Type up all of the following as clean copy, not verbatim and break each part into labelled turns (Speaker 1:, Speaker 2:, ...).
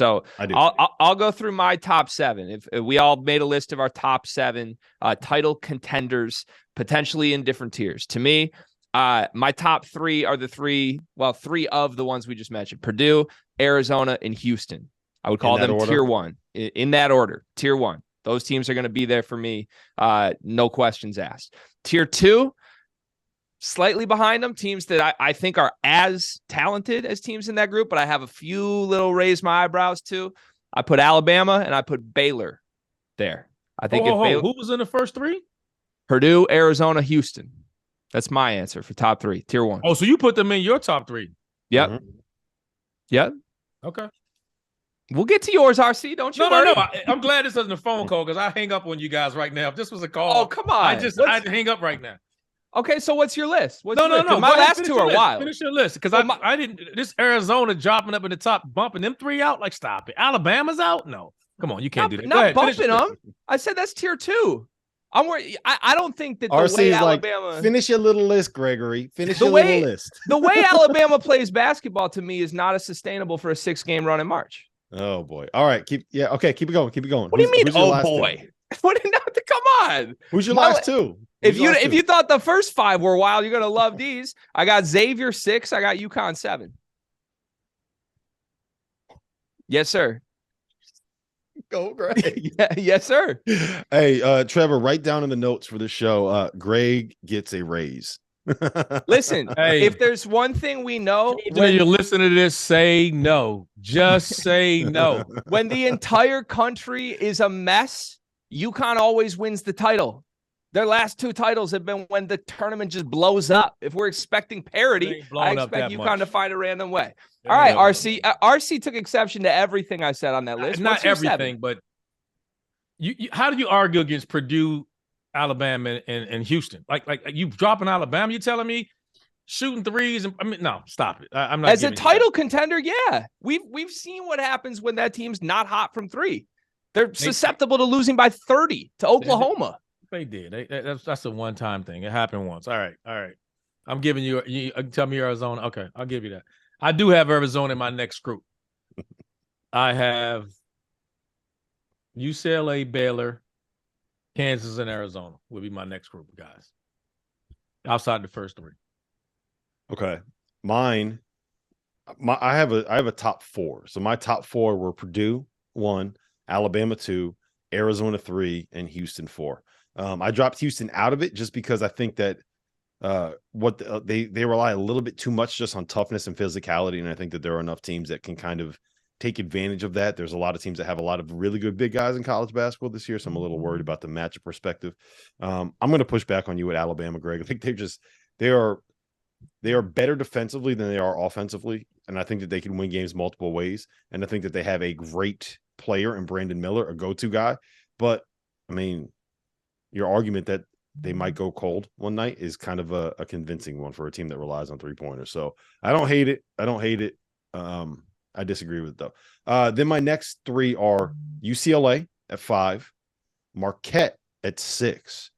Speaker 1: So
Speaker 2: I do.
Speaker 1: I'll go through my top 7. If we all made a list of our top 7 title contenders, potentially in different tiers. To me, my top 3 are three of the ones we just mentioned: Purdue, Arizona, and Houston. I would call them tier 1 in that order. Tier 1. Those teams are going to be there for me. No questions asked. Tier 2, slightly behind them, teams that I think are as talented as teams in that group, but I have a few little raise my eyebrows to. I put Alabama and I put Baylor there. I think Baylor,
Speaker 3: who was in the first 3?
Speaker 1: Purdue, Arizona, Houston. That's my answer for top 3, tier 1.
Speaker 3: Oh, so you put them in your top 3?
Speaker 1: Yep.
Speaker 2: Mm-hmm.
Speaker 1: Yep.
Speaker 3: Okay.
Speaker 1: We'll get to yours, RC. Don't you worry.
Speaker 3: No. I'm glad this isn't a phone call because I hang up on you guys right now. If this was a call,
Speaker 1: oh come on,
Speaker 3: I'd hang up right now.
Speaker 1: Okay, so what's your list?
Speaker 3: No.
Speaker 1: My last 2 are wild.
Speaker 3: Finish your list because I didn't. This Arizona dropping up in the top, bumping them 3 out. Like, stop it. Alabama's out. No, come on, you can't do that.
Speaker 1: Not bumping them. I said that's tier 2. I'm worried. I don't think that the
Speaker 2: RC
Speaker 1: way
Speaker 2: is
Speaker 1: Alabama
Speaker 2: like, finish your little list, Gregory. Finish your little list.
Speaker 1: The way Alabama plays basketball to me is not as sustainable for a 6-game run in March.
Speaker 2: Oh boy. All right. Keep it going.
Speaker 1: What do you mean? Oh boy. What? Come on.
Speaker 2: Who's your last 2?
Speaker 1: If you thought the first 5 were wild, you're gonna love these. I got Xavier 6. I got UConn 7. Yes, sir.
Speaker 2: Go, Greg.
Speaker 1: Yeah, yes, sir.
Speaker 2: Hey, Trevor, write down in the notes for the show. Greg gets a raise.
Speaker 1: Listen,
Speaker 3: hey,
Speaker 1: if there's one thing we know,
Speaker 3: when you're listening to this, say no. Just say no.
Speaker 1: When the entire country is a mess, UConn always wins the title. Their last 2 titles have been when the tournament just blows up. If we're expecting parity, I expect UConn to find a random way. All right, RC. RC took exception to everything I said on that list.
Speaker 3: Not everything, but how do you argue against Purdue, Alabama, and Houston? Like you dropping Alabama? You telling me shooting threes? No, stop it. I'm not.
Speaker 1: As a title contender, yeah, we've seen what happens when that team's not hot from 3. They're susceptible to losing by 30 to Oklahoma.
Speaker 3: They did. That's a one-time thing. It happened once. All right. I'm giving you tell me Arizona. Okay, I'll give you that. I do have Arizona in my next group. I have UCLA, Baylor, Kansas, and Arizona will be my next group of guys. Outside the first 3.
Speaker 2: Okay. Mine, I have a top 4. So my top 4 were Purdue 1, Alabama 2, Arizona 3, and Houston 4. I dropped Houston out of it just because I think that they rely a little bit too much just on toughness and physicality, and I think that there are enough teams that can kind of take advantage of that. There's a lot of teams that have a lot of really good big guys in college basketball this year, so I'm a little worried about the matchup perspective. I'm going to push back on you at Alabama, Greg. I think they are better defensively than they are offensively, and I think that they can win games multiple ways, and I think that they have a great player in Brandon Miller, a go-to guy. But I mean, your argument that they might go cold one night is kind of a convincing one for a team that relies on 3-pointers. So I don't hate it. I disagree with it though. Then my next 3 are UCLA at 5, Marquette at 6,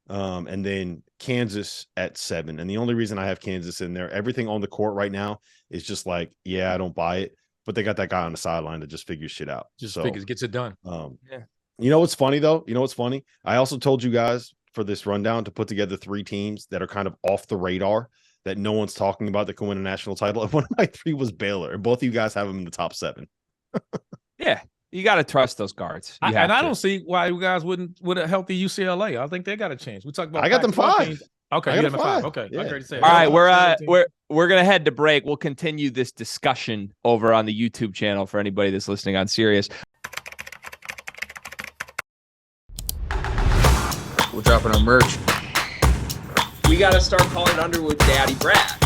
Speaker 2: and then Kansas at 7. And the only reason I have Kansas in there, everything on the court right now is just like, yeah, I don't buy it, but they got that guy on the sideline that just figures shit out.
Speaker 3: Gets it done.
Speaker 1: Yeah.
Speaker 2: You know what's funny though? I also told you guys for this rundown to put together 3 teams that are kind of off the radar that no one's talking about that can win a national title. And one of my 3 was Baylor, and both of you guys have them in the top 7.
Speaker 1: Yeah, you got to trust those guards.
Speaker 3: I don't see why you guys wouldn't with a healthy UCLA. I think they got to change. We talked about.
Speaker 2: I got them 5.
Speaker 3: Okay, you got them 5. Okay, yeah. I already said.
Speaker 1: All right, we're gonna head to break. We'll continue this discussion over on the YouTube channel for anybody that's listening on Sirius.
Speaker 4: We're dropping our merch.
Speaker 1: We got to start calling Underwood Daddy Brad.